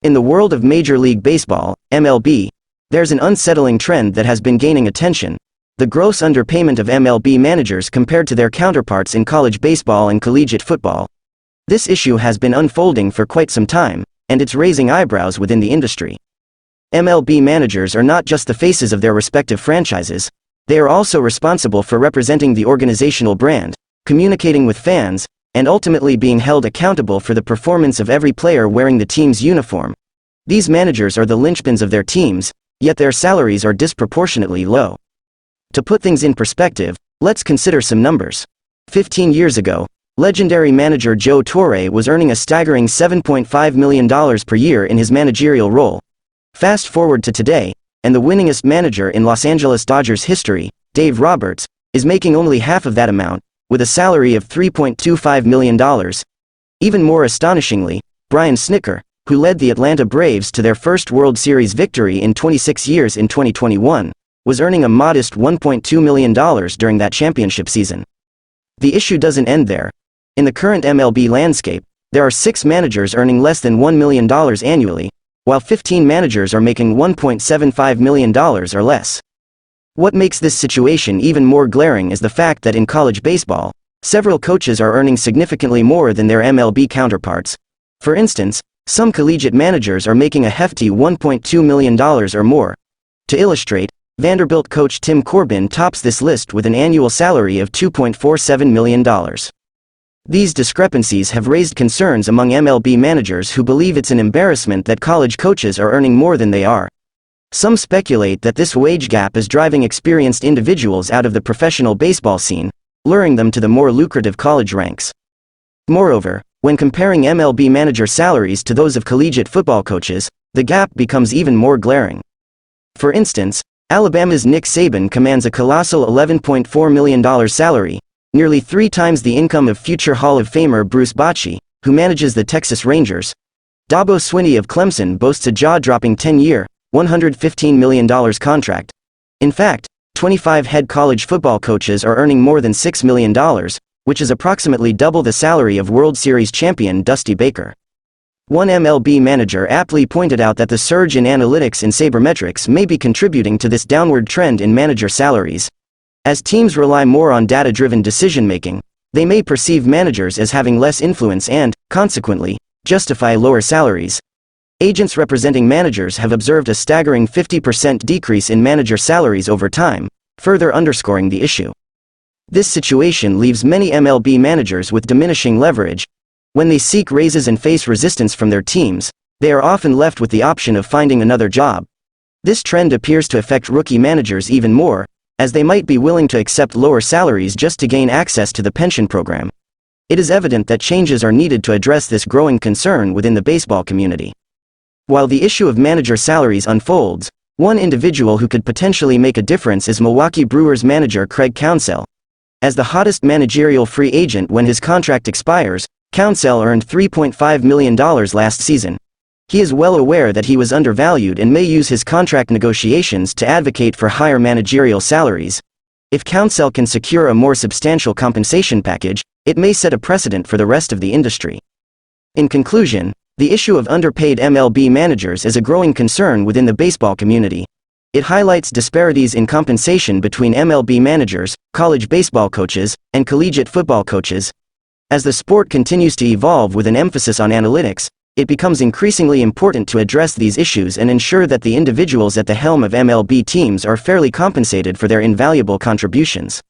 In the world of Major League Baseball, MLB, there's an unsettling trend that has been gaining attention: the gross underpayment of MLB managers compared to their counterparts in college baseball and collegiate football. This issue has been unfolding for quite some time, and it's raising eyebrows within the industry. MLB managers are not just the faces of their respective franchises, they are also responsible for representing the organizational brand, communicating with fans, and ultimately being held accountable for the performance of every player wearing the team's uniform. These managers are the linchpins of their teams, yet their salaries are disproportionately low. To put things in perspective, let's consider some numbers. 15 years ago, legendary manager Joe Torre was earning a staggering $7.5 million per year in his managerial role. Fast forward to today, and the winningest manager in Los Angeles Dodgers history, Dave Roberts, is making only half of that amount, with a salary of $3.25 million. Even more astonishingly, Brian Snitker, who led the Atlanta Braves to their first World Series victory in 26 years in 2021, was earning a modest $1.2 million during that championship season. The issue doesn't end there. In the current MLB landscape, there are 6 managers earning less than $1 million annually, while 15 managers are making $1.75 million or less. What makes this situation even more glaring is the fact that in college baseball, several coaches are earning significantly more than their MLB counterparts. For instance, some collegiate managers are making a hefty $1.2 million or more. To illustrate, Vanderbilt coach Tim Corbin tops this list with an annual salary of $2.47 million. These discrepancies have raised concerns among MLB managers who believe it's an embarrassment that college coaches are earning more than they are. Some speculate that this wage gap is driving experienced individuals out of the professional baseball scene, luring them to the more lucrative college ranks. Moreover, when comparing MLB manager salaries to those of collegiate football coaches, the gap becomes even more glaring. For instance, Alabama's Nick Saban commands a colossal $11.4 million salary, nearly 3 times the income of future Hall of Famer Bruce Bochy, who manages the Texas Rangers. Dabo Swinney of Clemson boasts a jaw-dropping 10-year, $115 million contract. In fact, 25 head college football coaches are earning more than $6 million, which is approximately double the salary of World Series champion Dusty Baker. One MLB manager aptly pointed out that the surge in analytics and sabermetrics may be contributing to this downward trend in manager salaries. As teams rely more on data-driven decision-making, they may perceive managers as having less influence and, consequently, justify lower salaries. Agents representing managers have observed a staggering 50% decrease in manager salaries over time, further underscoring the issue. This situation leaves many MLB managers with diminishing leverage. When they seek raises and face resistance from their teams, they are often left with the option of finding another job. This trend appears to affect rookie managers even more, as they might be willing to accept lower salaries just to gain access to the pension program. It is evident that changes are needed to address this growing concern within the baseball community. While the issue of manager salaries unfolds, one individual who could potentially make a difference is Milwaukee Brewers manager Craig Counsell. As the hottest managerial free agent when his contract expires, Counsell earned $3.5 million last season. He is well aware that he was undervalued and may use his contract negotiations to advocate for higher managerial salaries. If Counsell can secure a more substantial compensation package, it may set a precedent for the rest of the industry. In conclusion, the issue of underpaid MLB managers is a growing concern within the baseball community. It highlights disparities in compensation between MLB managers, college baseball coaches, and collegiate football coaches. As the sport continues to evolve with an emphasis on analytics, it becomes increasingly important to address these issues and ensure that the individuals at the helm of MLB teams are fairly compensated for their invaluable contributions.